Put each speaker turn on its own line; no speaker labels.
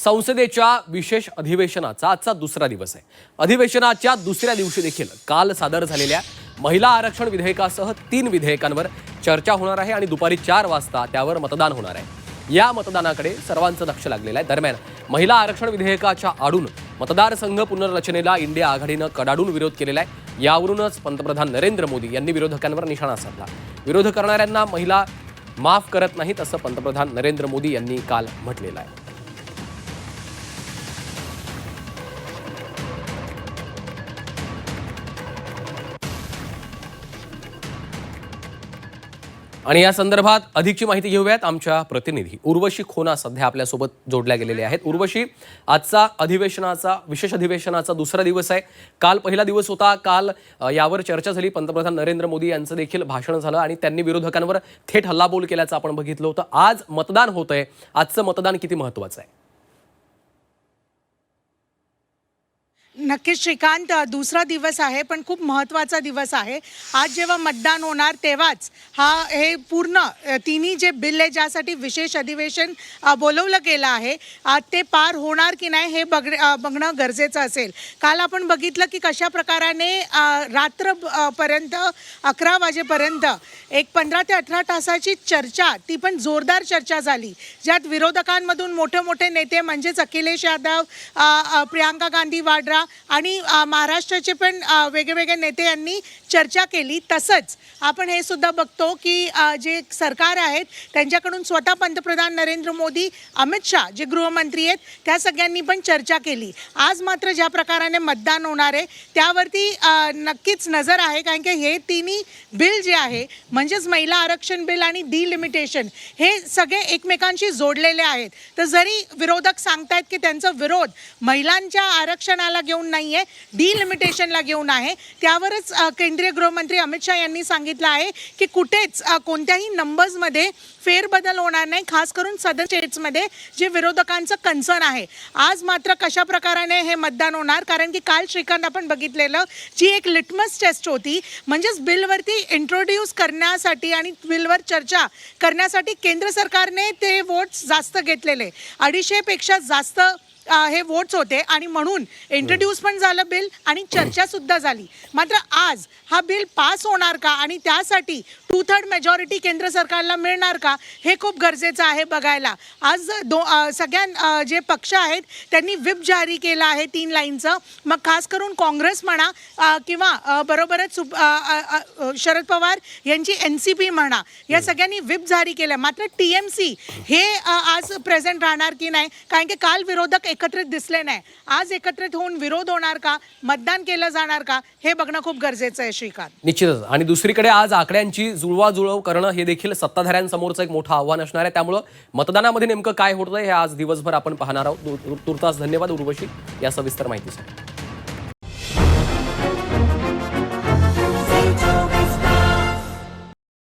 संसदेच्या विशेष अधिवेशनाचा आजचा दुसरा दिवस आहे। अधिवेशनाच्या दुसऱ्या दिवशी देखील काल सादर झालेल्या महिला आरक्षण विधेयकासह 3 विधेयकांवर चर्चा होणार आहे आणि दुपारी 4 वाजता त्यावर मतदान होणार आहे। या मतदानाकडे सर्वांचं लक्ष लागलेलं आहे। दरम्यान महिला आरक्षण विधेयकाच्या आडून मतदारसंघ पुनर्रचनेला इंडिया आघाडीनं कडाडून विरोध केलेला आहे। यावरूनच पंतप्रधान नरेंद्र मोदी यांनी विरोधकांवर निशाणा साधला। विरोध करणाऱ्यांना महिला माफ करत नाहीत असं पंतप्रधान नरेंद्र मोदी यांनी काल म्हटलेलं आहे। आणि या संदर्भात अधिकची माहिती घेऊयात आमच्या प्रतिनिधी उर्वशी खोना सध्या आपल्या सोबत जोडल्या गेलेले आहेत। उर्वशी, आजचा विशेष अधिवेशनाचा दुसरा दिवस आहे। काल पहिला दिवस होता। काल यावर चर्चा झाली। पंतप्रधान नरेंद्र मोदी यांचं देखील भाषण झालं आणि त्यांनी विरोधकांवर थेट हल्लाबोल केल्याचं आपण बघितलं होतं। आज मतदान होतंय। आजचं मतदान किती महत्त्वाचं आहे?
नक्कीच श्रीकांत, दुसरा दिवस आहे पण खूप महत्त्वाचा दिवस आहे। आज जेव्हा मतदान होणार तेव्हाच हे पूर्ण तिन्ही जे बिल आहे ज्यासाठी विशेष अधिवेशन बोलवलं गेलं आहे ते पार होणार की नाही हे बघणं गरजेचं असेल। काल आपण बघितलं की कशा प्रकाराने रात्रपर्यंत 11 वाजेपर्यंत एक 15 ते 18 तासाची चर्चा, ती पण जोरदार चर्चा झाली, ज्यात विरोधकांमधून मोठे मोठे नेते म्हणजेच अखिलेश यादव, प्रियंका गांधी वाड्रा आणि महाराष्ट्राचे पण वेगवेगळे नेते यांनी चर्चा केली। तसंच आपण हे सुद्धा बघतो की जे सरकार आहेत त्यांच्याकडून स्वतः पंतप्रधान नरेंद्र मोदी, अमित शाह जे गृहमंत्री आहेत त्या सगळ्यांनी पण चर्चा केली। आज मात्र ज्या प्रकाराने मतदान होणार आहे त्यावरती नक्कीच नजर आहे, कारण की हे तिन्ही बिल जे आहे म्हणजेच महिला आरक्षण बिल आणि डिलिमिटेशन हे सगळे एकमेकांशी जोडलेले आहेत। तर जरी विरोधक सांगतायत की त्यांचा विरोध महिलांच्या आरक्षणाला घेऊन नाहीये, डिलिमिटेशनला घेऊन आहे, त्यावरच केंद्रीय गृहमंत्री अमित शाह यांनी सांगितलं आहे की कुठेच कोणत्याही नंबर्समध्ये फेरबदल होणार नाही, खास करून सदर स्टेट्समध्ये जे विरोधकांचं कन्सर्न आहे। आज मात्र कशा प्रकाराने हे मतदान होणार, कारण की काल श्रीकांत आपण बघितलेलं जी एक लिटमस टेस्ट होती, म्हणजेच बिलवरती इंट्रोड्यूस करण्यासाठी आणि बिलवर चर्चा करण्यासाठी केंद्र सरकारने ते वोट्स जास्त घेतलेले, 250 पेक्षा जास्त हे वोट्स होते आणि म्हणून इंट्रोड्यूस पण झालं बिल आणि चर्चा सुद्धा झाली। मात्र आज हा बिल पास होणार का आणि त्यासाठी 2/3 मेजॉरिटी केंद्र सरकारला मिळणार का हे खूप गरजेचं आहे बघायला। आज सगळ्या जे पक्ष आहेत त्यांनी व्हिप जारी केला आहे 3 लाईनचं। मग खास करून काँग्रेस म्हणा किंवा बरोबरच शरद पवार यांची NCP म्हणा, या सगळ्यांनी व्हिप जारी केलं। मात्र TMC हे आज प्रेझेंट राहणार की नाही, कारण की काल विरोधक एकत्रित दिसले नाही। आज एकत्रित होऊन विरोध होणार का, मतदान केलं जाणार का हे बघणं खूप गरजेचं आहे श्रीकांत।
निश्चितच। आणि दुसरीकडे आज आकड्यांची जुळवाजुळव करणं हे देखील सत्ताधाऱ्यांसमोरचं एक मोठं आव्हान असणार आहे। त्यामुळे मतदानामध्ये नेमकं काय होतंय हे आज दिवसभर आपण पाहणार आहोत। तुर्तास धन्यवाद उर्वशी या सविस्तर माहितीसाठी।